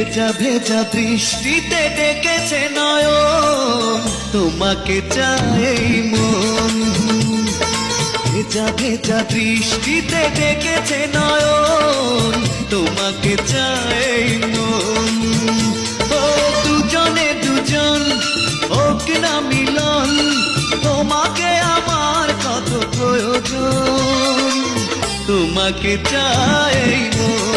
ভেজা ভেজা বৃষ্টিতে ডেকেছে নয়ন, তোমাকে চাই মন। ভেজা ভেজা বৃষ্টিতে ডেকেছে নয়ন, তোমাকে চাই মন। ও দুজনে দুজন হোক না মিলন, তোমাকে আমার কত প্রয়োজন, তোমাকে চাই মন।